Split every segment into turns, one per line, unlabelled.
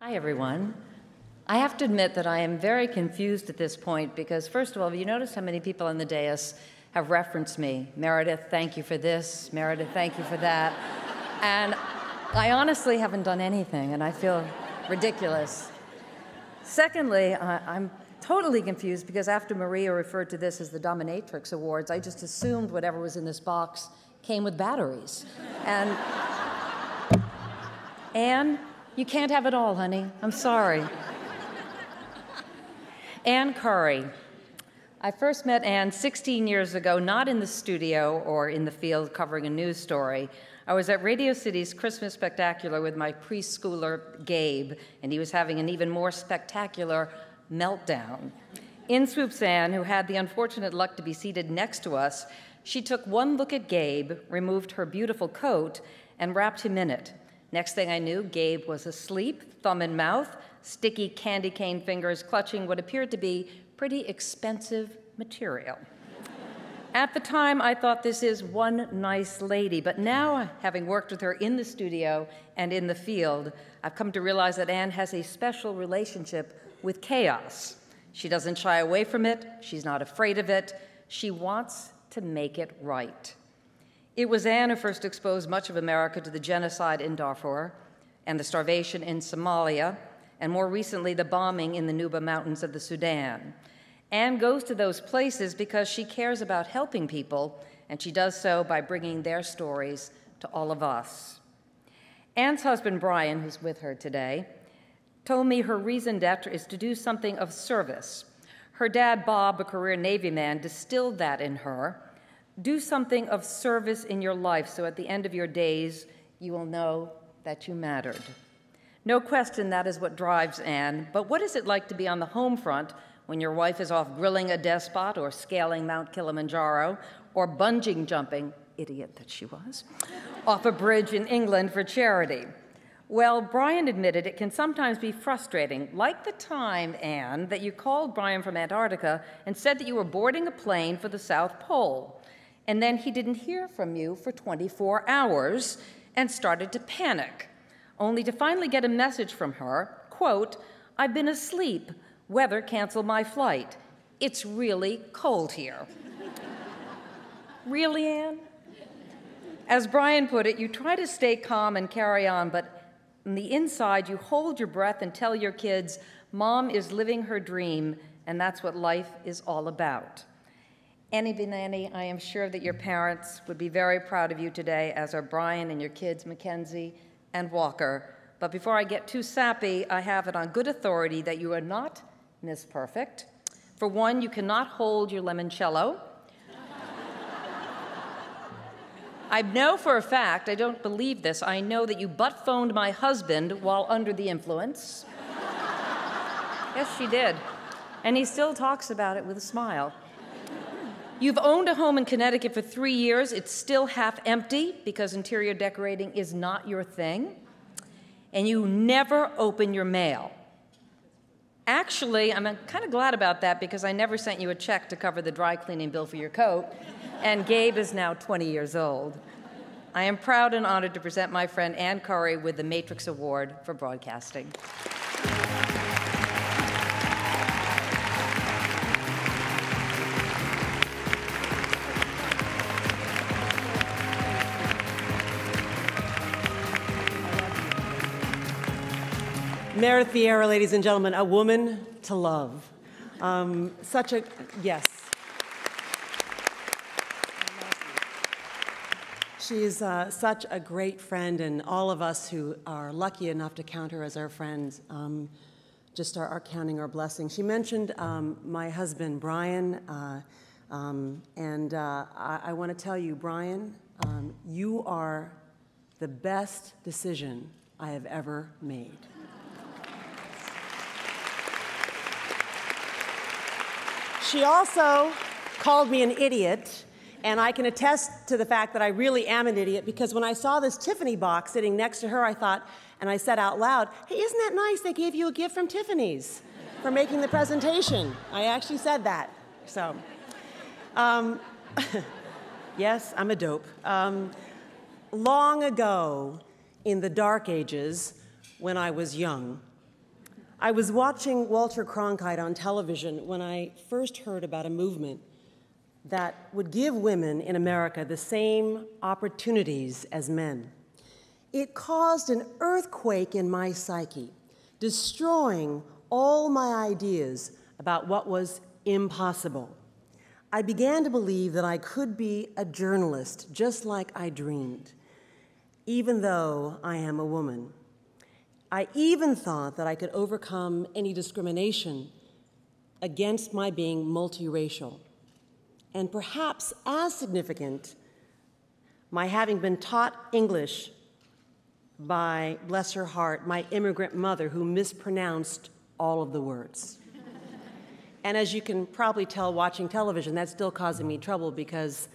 Hi, everyone. I have to admit that I am very confused at this point because, first of all, have you noticed how many people on the dais have referenced me? Meredith, thank you for this. Meredith, thank you for that. And I honestly haven't done anything, and I feel ridiculous. Secondly, I'm totally confused because after Maria referred to this as the Dominatrix Awards, I just assumed whatever was in this box came with batteries. And you can't have it all, honey. I'm sorry. Ann Curry. I first met Ann 16 years ago, not in the studio or in the field covering a news story. I was at Radio City's Christmas Spectacular with my preschooler, Gabe, and he was having an even more spectacular meltdown. In swoops Ann, who had the unfortunate luck to be seated next to us. She took one look at Gabe, removed her beautiful coat, and wrapped him in it. Next thing I knew, Gabe was asleep, thumb in mouth, sticky candy cane fingers clutching what appeared to be pretty expensive material. At the time, I thought this is one nice lady, but now, having worked with her in the studio and in the field, I've come to realize that Ann has a special relationship with chaos. She doesn't shy away from it. She's not afraid of it. She wants to make it right. It was Ann who first exposed much of America to the genocide in Darfur and the starvation in Somalia, and more recently, the bombing in the Nuba Mountains of the Sudan. Ann goes to those places because she cares about helping people, and she does so by bringing their stories to all of us. Ann's husband, Brian, who's with her today, told me her raison d'etre is to do something of service. Her dad, Bob, a career Navy man, distilled that in her. Do something of service in your life so at the end of your days, you will know that you mattered. No question that is what drives Ann, but what is it like to be on the home front when your wife is off grilling a despot or scaling Mount Kilimanjaro or bungee jumping, idiot that she was, off a bridge in England for charity? Well, Brian admitted it can sometimes be frustrating, like the time, Ann, that you called Brian from Antarctica and said that you were boarding a plane for the South Pole. And then he didn't hear from you for 24 hours and started to panic, only to finally get a message from her, quote, "I've been asleep. Weather canceled my flight. It's really cold here." Really, Ann? As Brian put it, you try to stay calm and carry on, but on the inside, you hold your breath and tell your kids, Mom is living her dream, and that's what life is all about. Annie Benani, I am sure that your parents would be very proud of you today, as are Brian and your kids, Mackenzie and Walker. But before I get too sappy, I have it on good authority that you are not Miss Perfect. For one, you cannot hold your limoncello. I know for a fact, I don't believe this, I know that you butt-phoned my husband while under the influence. Yes, she did. And he still talks about it with a smile. You've owned a home in Connecticut for 3 years. It's still half empty because interior decorating is not your thing. And you never open your mail. Actually, I'm kind of glad about that because I never sent you a check to cover the dry cleaning bill for your coat, and Gabe is now 20 years old. I am proud and honored to present my friend Ann Curry with the Matrix Award for Broadcasting.
Meredith Vieira, ladies and gentlemen, a woman to love. Yes. She's such a great friend, and all of us who are lucky enough to count her as our friends just are counting our blessings. She mentioned my husband, Brian, and I want to tell you, Brian, you are the best decision I have ever made. She also called me an idiot, and I can attest to the fact that I really am an idiot because when I saw this Tiffany box sitting next to her, I thought, and I said out loud, hey, isn't that nice? They gave you a gift from Tiffany's for making the presentation. I actually said that. So, yes, I'm a dope. Long ago, in the dark ages, when I was young, I was watching Walter Cronkite on television when I first heard about a movement that would give women in America the same opportunities as men. It caused an earthquake in my psyche, destroying all my ideas about what was impossible. I began to believe that I could be a journalist just like I dreamed, even though I am a woman. I even thought that I could overcome any discrimination against my being multiracial. And perhaps as significant, my having been taught English by, bless her heart, my immigrant mother who mispronounced all of the words. And as you can probably tell watching television, that's still causing me trouble because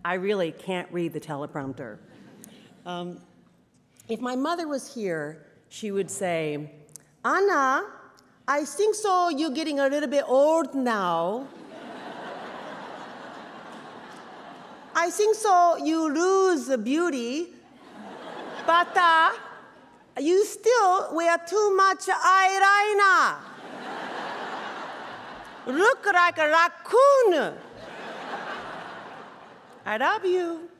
I really can't read the teleprompter. If my mother was here, she would say, "Anna, I think so you're getting a little bit old now. I think so you lose the beauty, but you still wear too much eyeliner. Look like a raccoon. I love you."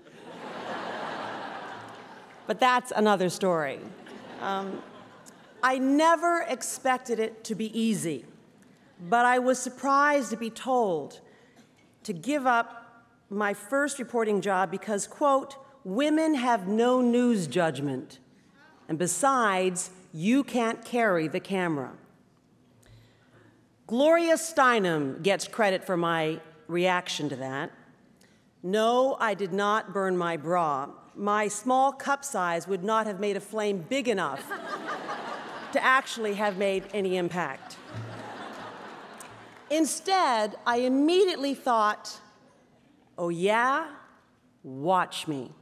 But that's another story. I never expected it to be easy, but I was surprised to be told to give up my first reporting job because, quote, "women have no news judgment, and besides, you can't carry the camera." Gloria Steinem gets credit for my reaction to that. No, I did not burn my bra. My small cup size would not have made a flame big enough to actually have made any impact. Instead, I immediately thought, oh yeah, watch me.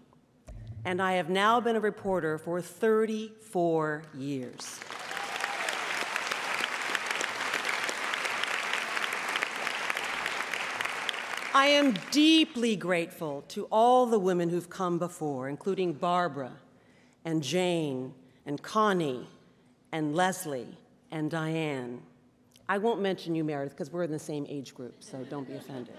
And I have now been a reporter for 34 years. I am deeply grateful to all the women who've come before, including Barbara and Jane and Connie and Leslie and Diane. I won't mention you, Meredith, because we're in the same age group, so don't be offended.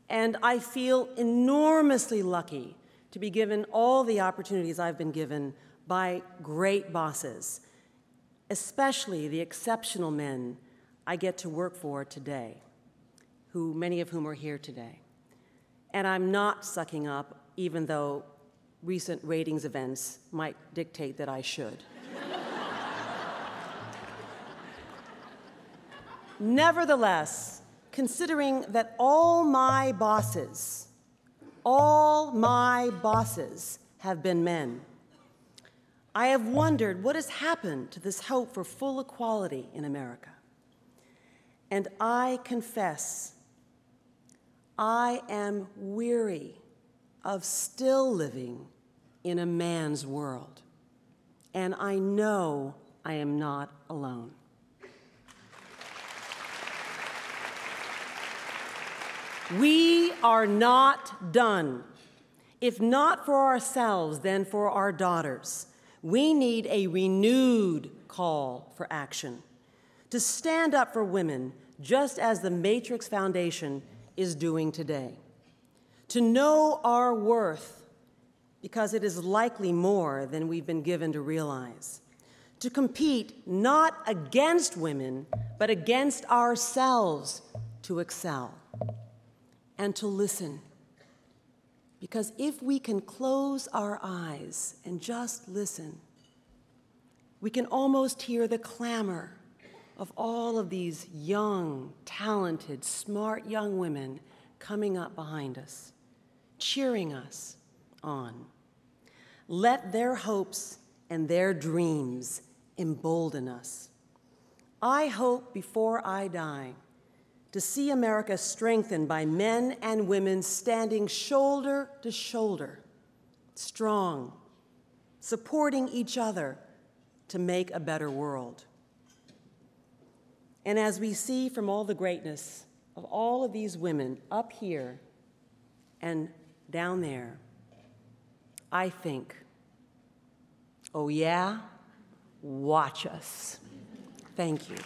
And I feel enormously lucky to be given all the opportunities I've been given by great bosses, especially the exceptional men I get to work for today, many of whom are here today. And I'm not sucking up, even though recent ratings events might dictate that I should. Nevertheless, considering that all my bosses have been men, I have wondered what has happened to this hope for full equality in America. And I confess, I am weary of still living in a man's world, and I know I am not alone. We are not done. If not for ourselves, then for our daughters. We need a renewed call for action to stand up for women, just as the Matrix Foundation is doing today. To know our worth, because it is likely more than we've been given to realize. To compete not against women, but against ourselves to excel. And to listen. Because if we can close our eyes and just listen, we can almost hear the clamor of all of these young, talented, smart young women coming up behind us, cheering us on. Let their hopes and their dreams embolden us. I hope before I die to see America strengthened by men and women standing shoulder to shoulder, strong, supporting each other to make a better world. And as we see from all the greatness of all of these women up here and down there, I think, oh yeah, watch us. Thank you.